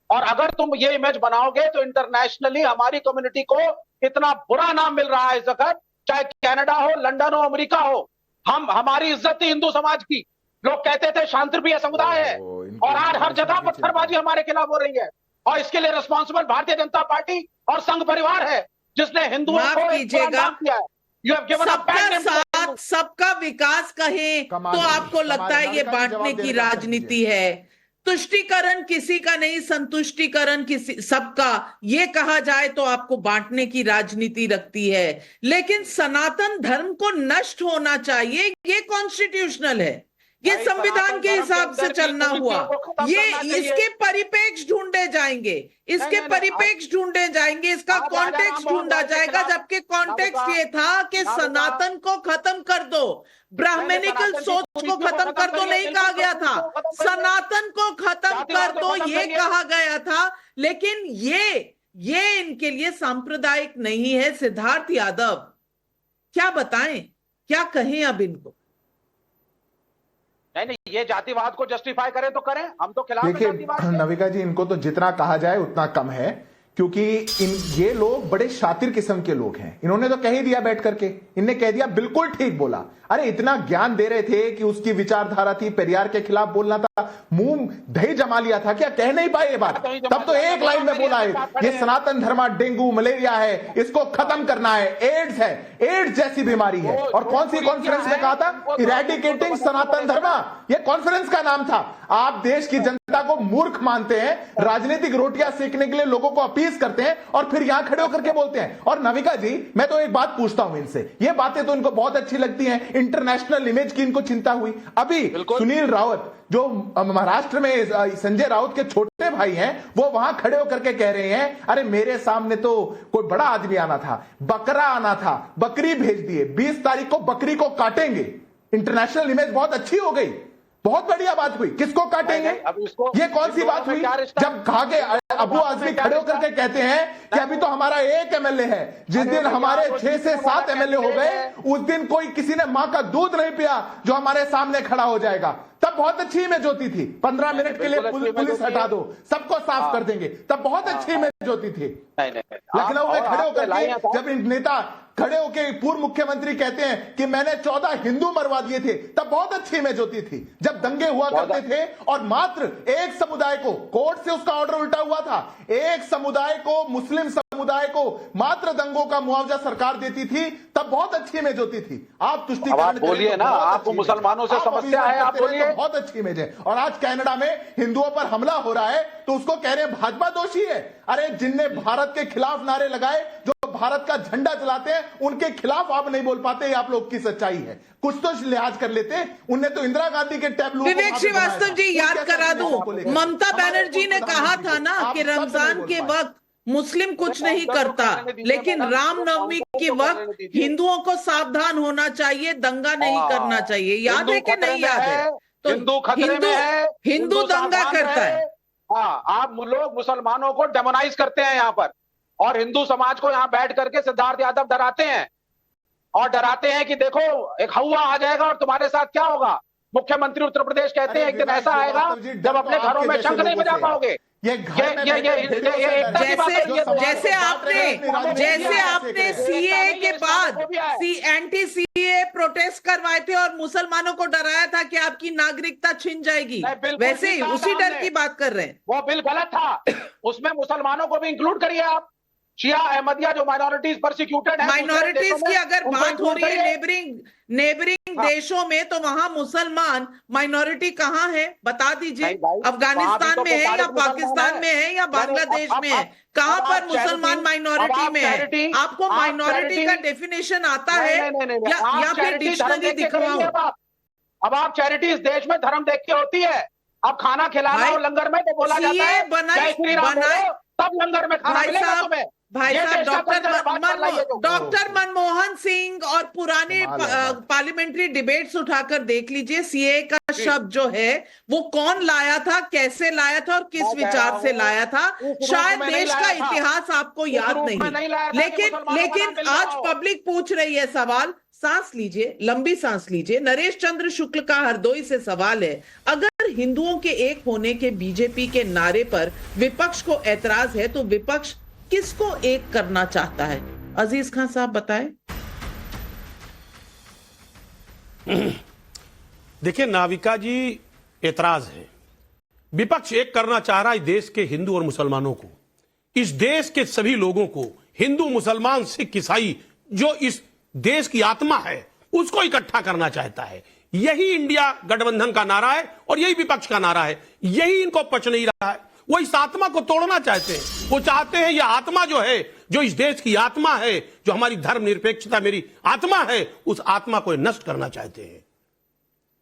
और अगर तुम ये इमेज बनाओगे तो इंटरनेशनली हमारी कम्युनिटी को इतना बुरा नाम मिल रहा है इस वक्त, चाहे कनाडा हो, लंदन हो, अमेरिका हो। हमारी इज्जत थी हिंदू समाज की, लोग कहते थे शांतिप्रिय समुदाय है, और आज हर जगह पत्थरबाजी हमारे खिलाफ हो रही है। और इसके लिए रिस्पॉन्सिबल भारतीय जनता पार्टी और संघ परिवार है, जिसने हिंदुओं को एक बुरा नाम किया है। You have given a bad name to सबका Hindu. साथ, सबका विकास कहें तो आपको लगता है ये बांटने की राजनीति है। तुष्टीकरण किसी का नहीं, संतुष्टीकरण किसी सबका, ये कहा जाए तो आपको बांटने की राजनीति रखती है। लेकिन सनातन धर्म को नष्ट होना चाहिए, ये कॉन्स्टिट्यूशनल है, ये संविधान के हिसाब से चलना हुआ। ये इसके परिपेक्ष ढूंढे जाएंगे, इसके परिपेक्ष ढूंढे जाएंगे, इसका कॉन्टेक्स्ट ढूंढा जाएगा। जबकि कॉन्टेक्स्ट ये था कि सनातन को खत्म कर दो, ब्राह्मणिकल सोच को खत्म कर दो नहीं कहा गया था, सनातन को खत्म कर दो ये कहा गया था। लेकिन ये इनके लिए सांप्रदायिक नहीं है। सिद्धार्थ यादव, क्या बताएं, क्या कहें अब इनको? नहीं, ये जातिवाद को जस्टिफाई करें तो करें, हम तो खिलाफ हैं देखिए जातिवाद के। नविका जी, इनको तो जितना कहा जाए उतना कम है, क्योंकि ये लोग बड़े शातिर किस्म के लोग हैं। इन्होंने तो कह ही दिया बैठ करके, इनने कह दिया, बिल्कुल ठीक बोला। अरे इतना ज्ञान दे रहे थे कि उसकी विचारधारा थी, पेरियार के खिलाफ बोलना था, मुंह दही जमा लिया था क्या? कह नहीं पाए ये बात, तब तो एक लाइन में बोला है, ये सनातन धर्म डेंगू मलेरिया है, इसको खत्म करना है, एड्स है, एड्स जैसी बीमारी है। और कौन सी कॉन्फ्रेंस में कहा था? इरेडिकेटिंग सनातन धर्म, ये कॉन्फ्रेंस का नाम था। आप देश की जनता को मूर्ख मानते हैं, राजनीतिक रोटियां सेकने के लिए लोगों को अपील करते हैं, और फिर यहां खड़े होकर के बोलते हैं। और नविका जी, मैं तो एक बात पूछता हूं इनसे, ये बातें तो इनको बहुत अच्छी लगती हैं, इंटरनेशनल इमेज की इनको चिंता हुई। अभी सुनील रावत जो महाराष्ट्र में संजय राउत के छोटे भाई हैं, वो वहां खड़े होकर के कह रहे हैं, अरे मेरे सामने तो कोई बड़ा आदमी आना था, बकरा आना था, बकरी भेज दिए, 20 तारीख को बकरी को काटेंगे। इंटरनेशनल इमेज बहुत अच्छी हो गई, बहुत बढ़िया बात हुई। किसको काटेंगे? ये कौन सी बात हुई जब कहा के अबू आजमी खड़े होकर के कहते हैं कि अभी तो हमारा एक एमएलए है। जिस दिन हमारे 6 से 7 एमएलए हो गए, उस दिन कोई किसी ने मां का दूध नहीं पिया जो हमारे सामने खड़ा हो जाएगा। तब बहुत अच्छी इमेज होती थी, 15 मिनट के लिए पुलिस हटा दो, सबको साफ कर देंगे, तब बहुत अच्छी इमेज होती थी। लखनऊ में खड़े होकर के जब इन नेता खड़े होकर पूर्व मुख्यमंत्री कहते हैं कि मैंने 14 हिंदू मरवा दिए थे, तब बहुत अच्छी इमेज होती थी। जब दंगे हुआ करते थे और मात्र एक समुदाय को, कोर्ट से उसका ऑर्डर उल्टा हुआ था, एक समुदाय को, मुस्लिम समुदाय को मात्र दंगों का मुआवजा सरकार देती थी, तब बहुत अच्छी इमेज होती थी। आप तुष्टीकरण बोलिए ना, आपको मुसलमानों से समस्या है, आप बोलिए। बहुत अच्छी इमेज है। और आज कनाडा में हिंदुओं पर हमला हो रहा है तो उसको कह रहे हैं भाजपा दोषी है। अरे जिनने भारत के खिलाफ नारे लगाए, जो भारत का झंडा चलाते हैं, उनके खिलाफ आप नहीं बोल पाते, ये आप लोग की सच्चाई है। कुछ तो लिहाज कर लेते। उनने तो इंदिरा गांधी के टैबलू। विवेक श्रीवास्तव जी, याद करा दूं, ममता बनर्जी ने कहा था ना कि रमजान के वक्त मुस्लिम कुछ अरे नहीं मौलवी को करता, करने दीजिए, लेकिन मैडम, रामनवमी मौलवी के को करने वक्त दीजिए। हिंदुओं को सावधान होना चाहिए, दंगा नहीं करना चाहिए। याद हिंदू है कि खतरे नहीं में याद है? तो हिंदू खतरे में है, हिंदू दंगा सावधान करता रहे। है। हाँ, आप लोग मुसलमानों को डेमोनाइज करते हैं यहाँ पर, और हिंदू समाज को यहाँ बैठ करके सिद्धार्थ यादव डराते हैं, और डराते हैं कि देखो एक हवा आ जाएगा और तुम्हारे साथ क्या होगा। मुख्यमंत्री उत्तर प्रदेश कहते हैं एक दिन ऐसा आएगा जब अपने घरों में शंख नहीं बजा पाओगे। जैसे आपने सीए के बाद एंटी सीए प्रोटेस्ट करवाए थे और मुसलमानों को डराया था कि आपकी नागरिकता छिन जाएगी, वैसे ही उसी डर की बात कर रहे हैं। वो बिल गलत था, उसमें मुसलमानों को भी इंक्लूड करिए आप। शिया अहमदिया जो माइनॉरिटीज परसिक्यूटेड है, माइनॉरिटीज की अगर बात हो रही है नेबरिंग हाँ। देशों में, तो वहां मुसलमान माइनॉरिटी कहाँ है बता दीजिए। नहीं भाई, अफगानिस्तान तो में है या मुखालिफ मुसलमान पाकिस्तान है। में है या बांग्लादेश में है, कहां पर मुसलमान माइनॉरिटी में है? आपको माइनॉरिटी का डेफिनेशन आता है या फिर डिक्शनरी दिखवाऊं? अब आप चैरिटी इस देश में धर्म देख के होती है। अब खाना खिलाना हो लंगर में तो बोला जाता है जय श्री राम बोलो, तब लंगर में खाना मिलेगा तुम्हें। भाई ये साहब, देश डॉक्टर मनमोहन सिंह और पुराने पार्लियामेंट्री डिबेट्स उठाकर देख लीजिए। सीए का शब्द जो है वो कौन लाया था, कैसे लाया था और किस विचार से लाया था, शायद देश का इतिहास आपको याद नहीं। लेकिन आज पब्लिक पूछ रही है सवाल, सांस लीजिए, लंबी सांस लीजिए। नरेश चंद्र शुक्ल का हरदोई से सवाल है, अगर हिंदुओं के एक होने के बीजेपी के नारे पर विपक्ष को ऐतराज है तो विपक्ष किसको एक करना चाहता है? अजीज खान साहब बताएं। देखिए नाविका जी, एतराज है, विपक्ष एक करना चाह रहा है देश के हिंदू और मुसलमानों को, इस देश के सभी लोगों को, हिंदू मुसलमान सिख ईसाई, जो इस देश की आत्मा है उसको इकट्ठा करना चाहता है। यही इंडिया गठबंधन का नारा है और यही विपक्ष का नारा है। यही इनको पच नहीं रहा है, वो इस आत्मा को तोड़ना चाहते हैं। वो चाहते हैं यह आत्मा जो है, जो इस देश की आत्मा है, जो हमारी धर्मनिरपेक्षता मेरी आत्मा है, उस आत्मा को नष्ट करना चाहते हैं।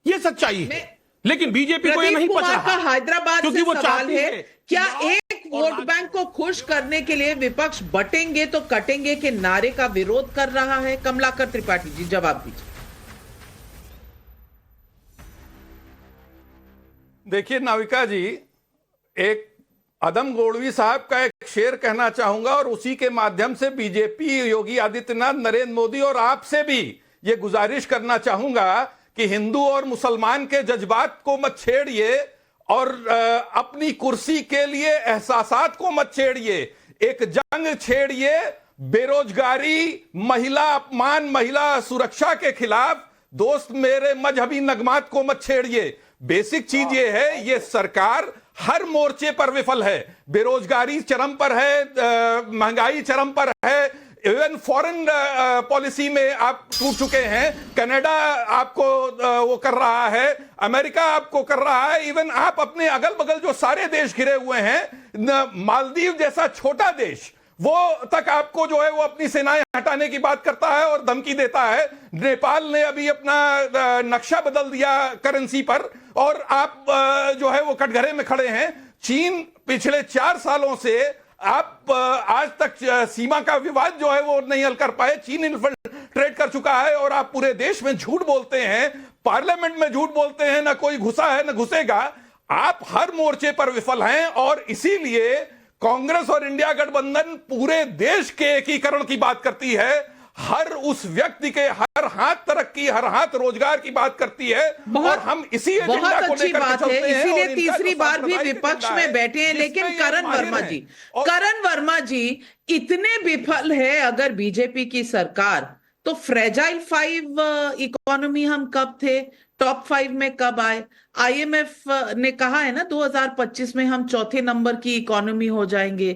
ये सच्चाई है, लेकिन बीजेपी को ये नहीं पच रहा, हैदराबाद क्योंकि वो चाहती है क्या एक वोट बैंक को खुश करने के लिए विपक्ष बटेंगे तो कटेंगे के नारे का विरोध कर रहा है? कमलाकर त्रिपाठी जी जवाब दीजिए। देखिए नाविका जी, एक अदम गोड़वी साहब का एक शेर कहना चाहूंगा और उसी के माध्यम से बीजेपी, योगी आदित्यनाथ, नरेंद्र मोदी और आपसे भी ये गुजारिश करना चाहूंगा कि हिंदू और मुसलमान के जज्बात को मत छेड़िए और अपनी कुर्सी के लिए एहसासात को मत छेड़िए। एक जंग छेड़िए बेरोजगारी, महिला अपमान, महिला सुरक्षा के खिलाफ। दोस्त मेरे मजहबी नगमात को मत छेड़िए। बेसिक चीज ये है, ये सरकार हर मोर्चे पर विफल है। बेरोजगारी चरम पर है, महंगाई चरम पर है, इवन फॉरेन पॉलिसी में आप टूट चुके हैं। कनाडा आपको वो कर रहा है, अमेरिका आपको कर रहा है, इवन आप अपने अगल बगल जो सारे देश घिरे हुए हैं, मालदीव जैसा छोटा देश, वो तक आपको जो है वो अपनी सेनाएं हटाने की बात करता है और धमकी देता है। नेपाल ने अभी अपना नक्शा बदल दिया करेंसी पर और आप जो है वो कटघरे में खड़े हैं। चीन पिछले 4 सालों से आप आज तक सीमा का विवाद जो है वो नहीं हल कर पाए। चीन इन्फिल्ट्रेट कर चुका है और आप पूरे देश में झूठ बोलते हैं, पार्लियामेंट में झूठ बोलते हैं, ना कोई घुसा है ना घुसेगा। आप हर मोर्चे पर विफल हैं और इसीलिए कांग्रेस और इंडिया गठबंधन पूरे देश के एकीकरण की बात करती है, हर उस व्यक्ति के हर हाथ तरक्की, हर हाथ रोजगार की बात करती है और हम इसी एजेंडा को लेकर के चलते हैं। इसीलिए तीसरी बार भी विपक्ष में बैठे हैं। लेकिन करण वर्मा जी इतने विफल है अगर बीजेपी की सरकार, तो फ्रेजाइल 5 इकोनॉमी हम कब थे, टॉप 5 में कब आए? आईएमएफ ने कहा है ना 2025 में हम 4थे नंबर की इकोनॉमी हो जाएंगे।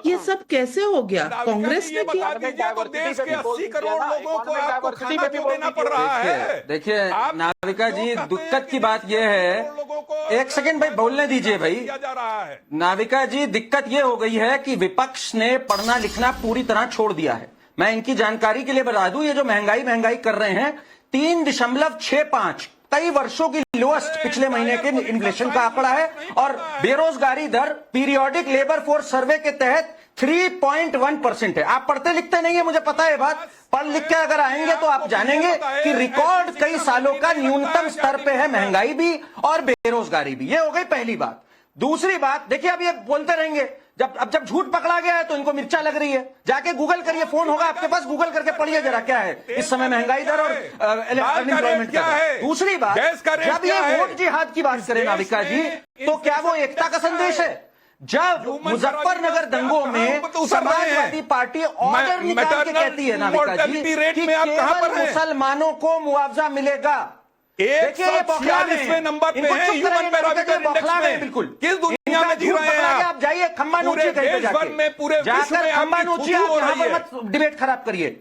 ये सब कैसे हो गया? कांग्रेस ने किया। देश के 80 करोड़ लोगों को आपको खाना क्यों देना पड़ रहा है? देखिए नाविका जी, दिक्कत की बात यह है, एक सेकंड भाई बोलने दीजिए भाई। नाविका जी, दिक्कत यह हो गई है कि विपक्ष ने पढ़ना लिखना पूरी तरह छोड़ दिया है। मैं इनकी जानकारी के लिए बता दूं, ये जो महंगाई कर रहे हैं, 3.65 कई वर्षों की लोएस्ट पिछले महीने के इन्फ्लेशन का आंकड़ा है और बेरोजगारी दर पीरियोडिक लेबर फोर्स सर्वे के तहत 3.1% है। आप पढ़ते लिखते नहीं है, मुझे पता है बात। पढ़ लिख के अगर आएंगे तो आप जानेंगे कि रिकॉर्ड कई सालों का न्यूनतम स्तर पे है महंगाई भी और बेरोजगारी भी। ये हो गई पहली बात। दूसरी बात देखिए, अब ये बोलते रहेंगे, जब झूठ पकड़ा गया है तो इनको मिर्चा लग रही है। जाके गूगल करिए, फोन होगा आपके पास, गूगल करके पढ़िए जरा क्या है इस समय महंगाई दर और अनएम्प्लॉयमेंट क्या है। दूसरी बात, जब ये वोट जिहाद की बात करें नाविका जी, तो क्या वो एकता का संदेश है? जब मुजफ्फरनगर दंगों में समाजवादी पार्टी ऑर्डर निकाल के कहती है नाविका जी कि केवल मुसलमानों को मुआवजा मिलेगा, देखिए ये बौखलावे नंबर पे है ह्यूमन पैरामीटर इंडेक्स में। बिल्कुल किस दुनिया में जी रहे हैं आप? जाइए खम्बा नोचिए, पूरे जाकर खम्बा नोचिए, आप यहाँ पर मत डिबेट खराब करिए।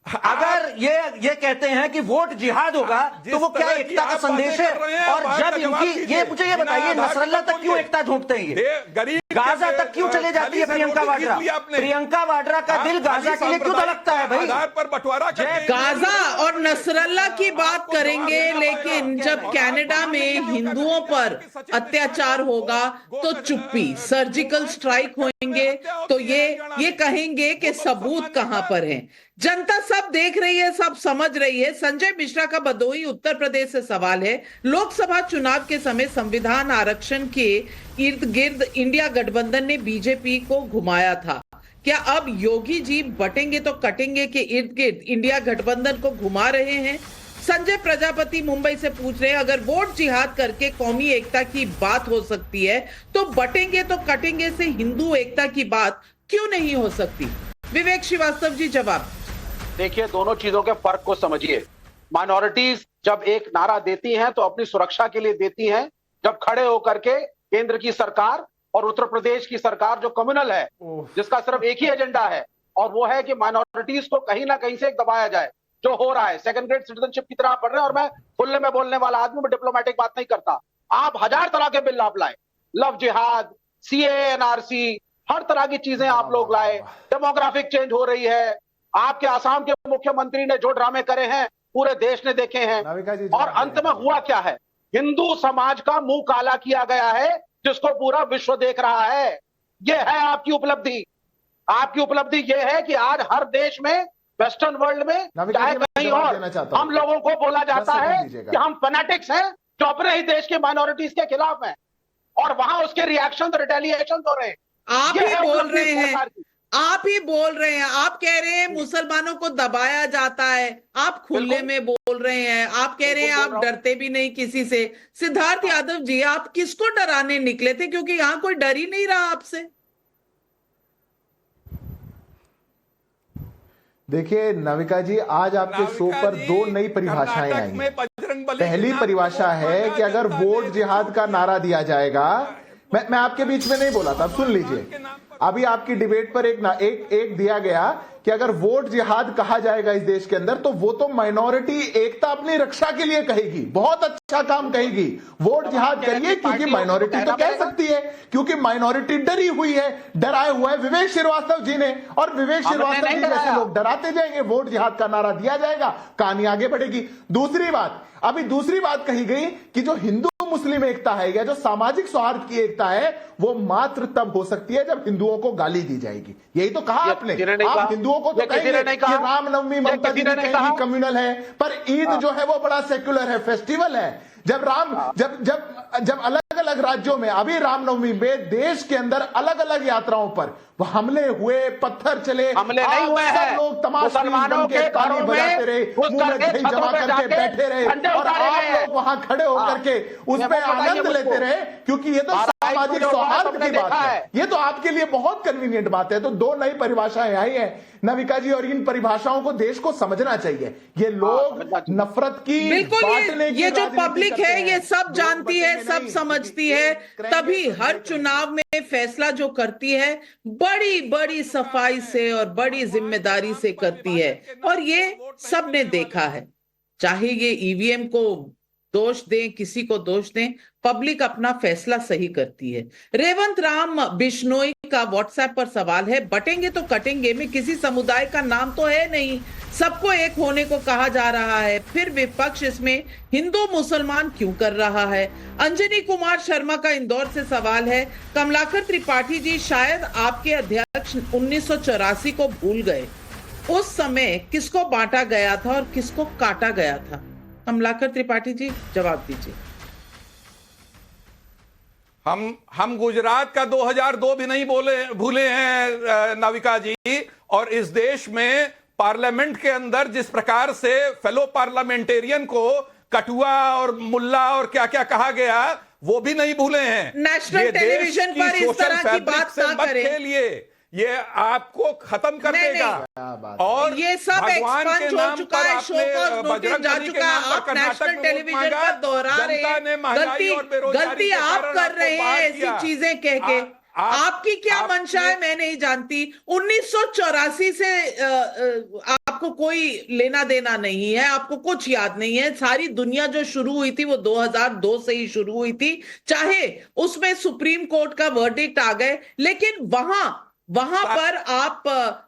अगर ये कहते हैं कि वोट जिहाद होगा तो वो क्या एकता का संदेश है? और जब इनकी ये मुझे ये बताइए, नसरल्ला तक क्यों एकता झोंकते हैं ये? गाजा तक क्यों चले जाती है प्रियंका वाड्रा? प्रियंका वाड्रा का दिल गाजा के लिए क्यों धड़कता है भाई? गाजा और नसरल्ला की बात करेंगे, लेकिन जब कनाडा में हिंदुओं पर अत्याचार होगा तो चुप्पी, सर्जिकल स्ट्राइक होंगे तो ये कहेंगे कि सबूत कहां पर है। जनता सब देख रही है, सब समझ रही है। संजय मिश्रा का भदोही उत्तर प्रदेश से सवाल है, लोकसभा चुनाव के समय संविधान आरक्षण के इर्द गिर्द इंडिया गठबंधन ने बीजेपी को घुमाया था। क्या अब योगी जी बटेंगे तो कटेंगे के इर्द गिर्द इंडिया गठबंधन को घुमा रहे हैं? संजय प्रजापति मुंबई से पूछ रहे हैं, अगर वोट जिहाद करके कौमी एकता की बात हो सकती है तो बटेंगे तो कटेंगे से हिंदू एकता की बात क्यों नहीं हो सकती? विवेक श्रीवास्तव जी जवाब। देखिए, दोनों चीजों के फर्क को समझिए। माइनॉरिटीज जब एक नारा देती हैं तो अपनी सुरक्षा के लिए देती हैं। जब खड़े होकर के केंद्र की सरकार और उत्तर प्रदेश की सरकार जो कम्युनल है, जिसका सिर्फ एक ही एजेंडा है और वो है कि माइनॉरिटीज को कहीं ना कहीं से दबाया जाए, जो हो रहा है सेकंड ग्रेड सिटीजनशिप की तरह पढ़ रहे हैं। और मैं खुले में बोलने वाला आदमी, मैं डिप्लोमेटिक बात नहीं करता। आप 1000 तरह के बिल आप लाए, लव जिहाद, CAA-NRC, हर तरह की चीजें आप लोग लाए। डेमोग्राफिक चेंज हो रही है। आपके आसाम के मुख्यमंत्री ने जो ड्रामे करे हैं पूरे देश ने देखे हैं। और अंत में हुआ क्या है? हिंदू समाज का मुंह काला किया गया है, जिसको पूरा विश्व देख रहा है। यह है आपकी उपलब्धि। आपकी उपलब्धि यह है कि आज हर देश में, वेस्टर्न वर्ल्ड में, चाहे कहीं और, हम लोगों को बोला जाता है कि हम फैनेटिक्स हैं जो अपने ही देश के माइनॉरिटीज के खिलाफ हैं, और वहां उसके रिएक्शन, रिटेलिएशन हो रहे हैं। आप ही बोल रहे हैं, आप ही बोल रहे हैं, आप कह रहे हैं मुसलमानों को दबाया जाता है, आप खुले में बोल रहे हैं, आप कह रहे हैं आप डरते भी नहीं किसी से। सिद्धार्थ यादव जी, आप किसको डराने निकले थे? क्योंकि यहां कोई डर ही नहीं रहा आपसे। देखिए नाविका जी, आज आपके शो पर 2 नई परिभाषाएं आई। पहली परिभाषा है कि अगर वोट जिहाद का नारा दिया जाएगा, मैं आपके बीच में नहीं बोला था, सुन लीजिए। अभी आपकी डिबेट पर एक दिया गया कि अगर वोट जिहाद कहा जाएगा इस देश के अंदर तो वो तो माइनॉरिटी एकता अपनी रक्षा के लिए कहेगी, बहुत अच्छा काम कहेगी। वोट जिहाद करिए, क्योंकि माइनॉरिटी तो कह सकती है, क्योंकि माइनॉरिटी डरी हुई है, डराए हुआ है विवेक श्रीवास्तव जी ने, और विवेक श्रीवास्तव जी जैसे लोग डराते जाएंगे, वोट जिहाद का नारा दिया जाएगा, कहानी आगे बढ़ेगी। दूसरी बात कही गई कि जो हिंदू मुस्लिम एकता है या जो सामाजिक सौहार्द की एकता है वो मात्र तब हो सकती है जब हिंदुओं को गाली दी जाएगी। यही तो कहा आपने। आप हिंदुओं को तो कहेंगे कि रामनवमी ममता जी ने कहीं कम्युनल है, पर ईद जो है वो बड़ा सेक्युलर है, फेस्टिवल है। जब अलग अलग राज्यों में अभी रामनवमी में देश के अंदर अलग अलग यात्राओं पर वो हमले हुए, पत्थर चले, हमले नहीं हुए हैं, लोग मुसलमानों के ताली बजाते रहे, मुंह में दही जमा करके बैठे रहे, और आप लोग वहां खड़े होकर के उस पर आनंद लेते रहे, क्योंकि ये तो सामाजिक सौहार्द की बात है। ये तो आपके लिए बहुत कन्वीनियंट बात है। तो 2 नई परिभाषाएं आई है नाविका जी, और इन परिभाषाओं को देश को समझना चाहिए। ये लोग नफरत की, बिल्कुल, ये जो पब्लिक है ये सब जानती है, सब समझती है, तभी हर चुनाव में फैसला जो करती है बड़ी बड़ी सफाई से और बड़ी जिम्मेदारी से करती है। और ये सबने देखा है, चाहे ये ईवीएम को दोष दें, किसी को दोष दें, पब्लिक अपना फैसला सही करती है। रेवंत राम बिश्नोई का व्हाट्सएप पर सवाल है, बटेंगे तो कटेंगे में किसी समुदाय का नाम तो है नहीं, सबको एक होने को कहा जा रहा है, फिर विपक्ष इसमें हिंदू मुसलमान क्यों कर रहा है? अंजनी कुमार शर्मा का इंदौर से सवाल है, कमलाकर त्रिपाठी जी शायद आपके अध्यक्ष 1984 को भूल गए, उस समय किसको बांटा गया था और किसको काटा गया था? कमलाकर त्रिपाठी जी जवाब दीजिए। हम गुजरात का 2002 भी नहीं भूले हैं नाविका जी, और इस देश में पार्लियामेंट के अंदर जिस प्रकार से फेलो पार्लियामेंटेरियन को कठुआ और मुल्ला और क्या क्या कहा गया, वो भी नहीं भूले हैं। नेशनल टेलीविजन पर इस तरह की बात ना करें, ये आपको खत्म कर देगा। और ये सब भगवान के नाम पर आपने बजरंग बली के नाम पर कर्नाटक में टेलीविजन पर दोहरा रहे हैं, गलती आप कर रहे हैं ऐसी चीजें कह के। आपकी क्या मंशा है मैं नहीं जानती। 1984 से आपको कोई लेना देना नहीं है, आपको कुछ याद नहीं है। सारी दुनिया जो शुरू हुई थी वो 2002 से ही शुरू हुई थी, चाहे उसमें सुप्रीम कोर्ट का वर्डिक्ट आ गए, लेकिन वहां पर आप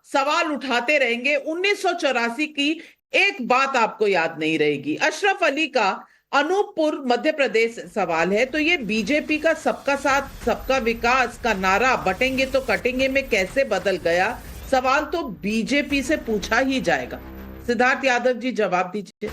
सवाल उठाते रहेंगे। 1984 की एक बात आपको याद नहीं रहेगी। अशरफ अली का अनूपपुर मध्य प्रदेश सवाल है, तो ये बीजेपी का सबका साथ सबका विकास का नारा बटेंगे तो कटेंगे में कैसे बदल गया? सवाल तो बीजेपी से पूछा ही जाएगा। सिद्धार्थ यादव जी जवाब दीजिए।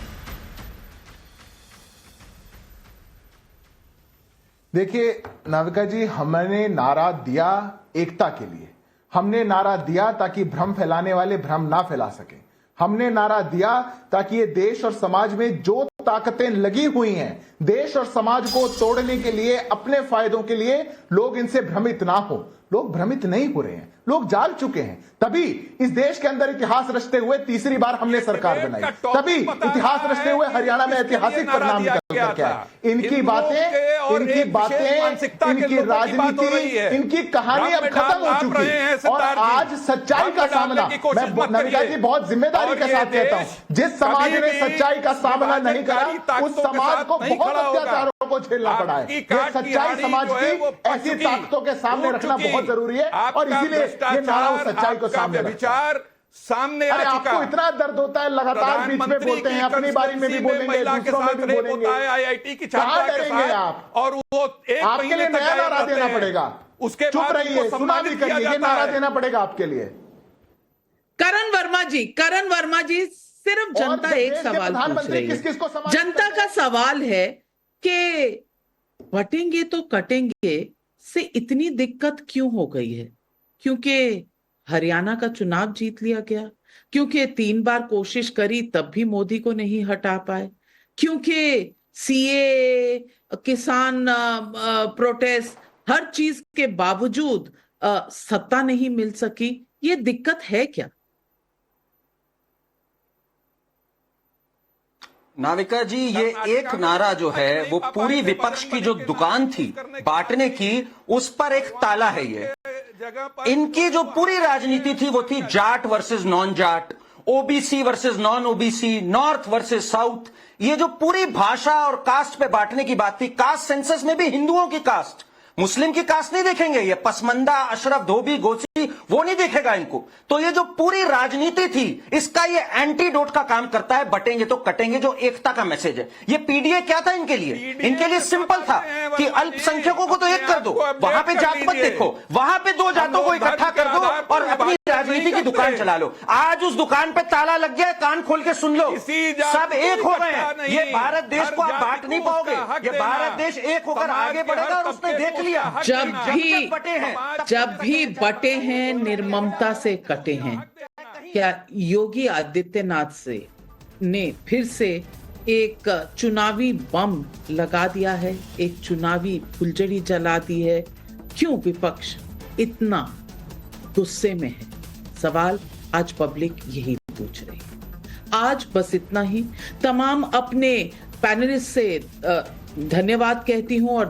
देखिए नाविका जी, हमने नारा दिया एकता के लिए, हमने नारा दिया ताकि भ्रम फैलाने वाले भ्रम ना फैला सके, हमने नारा दिया ताकि ये देश और समाज में जो ताकतें लगी हुई हैं देश और समाज को तोड़ने के लिए, अपने फायदों के लिए, लोग इनसे भ्रमित ना हो। लोग भ्रमित नहीं हो रहे हैं, लोग जाग चुके हैं। तभी इस देश के अंदर इतिहास रचते हुए तीसरी बार हमने सरकार बनाई, तभी इतिहास रचते हुए हरियाणा में ऐतिहासिक परिणाम निकल करके आए। इनकी बातें, इनकी राजनीति, इनकी कहानी अब खत्म हो चुकी है और आज सच्चाई का सामना, मैं नविका जी बहुत जिम्मेदारी के साथ कहता हूं, जिस समाज ने सच्चाई का सामना नहीं करा उस समाज को बहुत अत्याचारों को झेलना पड़ा है। ये सच्चाई समाज की ऐसी ताकतों के सामने रखना बहुत जरूरी है और इसीलिए ये नारा उस सच्चाई को सामने विचार सामने आ चुका। आपको इतना दर्द होता है, लगातार बीच में बोलते हैं, अपनी बारी में भी बोलेंगे, दूसरों में भी बोलेंगे। आईआईटी की कहां डरेंगे आप? और वो आपके लिए नया नारा देना पड़ेगा। उसके चुप रहिए, सुना भी करिए, ये नारा देना पड़ेगा आपके लिए। करण वर्मा जी सिर्फ जनता एक सवाल पूछ रही है। जनता का सवाल है कि बटेंगे तो कटेंगे से इतनी दिक्कत क्यों हो गई है? क्योंकि हरियाणा का चुनाव जीत लिया गया, क्योंकि 3 बार कोशिश करी तब भी मोदी को नहीं हटा पाए, क्योंकि सीए, किसान प्रोटेस्ट, हर चीज के बावजूद सत्ता नहीं मिल सकी। ये दिक्कत है क्या? नाविका जी, ये एक नारा जो है वो पूरी विपक्ष की जो दुकान थी बांटने की, उस पर एक ताला है। ये इनकी जो पूरी राजनीति थी वो थी Jat versus non Jat, OBC versus non OBC, north versus south. ये जो पूरी भाषा और कास्ट पे बांटने की बात थी, कास्ट सेंसस में भी हिंदुओं की कास्ट, मुस्लिम की कास्ट नहीं देखेंगे, ये पसमंदा, अशरफ, धोबी, गोसी वो नहीं देखेगा इनको। तो ये जो पूरी राजनीति थी इसका ये एंटीडोट का काम करता है, बटेंगे तो कटेंगे, जो एकता का मैसेज है। ये पीडीए क्या था इनके लिए? इनके लिए सिंपल था कि अल्पसंख्यकों को तो एक कर दो, वहां पे जात मत देखो, वहां पे 2 जातों को इकट्ठा कर दो और अपनी राजनीति की दुकान चला लो। आज उस दुकान पे ताला लग गया, कान खोल के सुन लो, सब एक हो गए हैं। ये भारत देश को आप बांट नहीं पाओगे, ये भारत देश एक होकर आगे बढ़ेगा और उसने देख लिया जब भी बटे हैं निर्ममता से कटे हैं। क्या योगी आदित्यनाथ ने फिर से एक चुनावी बम लगा दिया है, एक चुनावी फुलझड़ी जला दी है? क्यों विपक्ष इतना गुस्से में है? सवाल आज पब्लिक यही पूछ रही है। आज बस इतना ही। तमाम अपने पैनलिस्ट से धन्यवाद कहती हूं और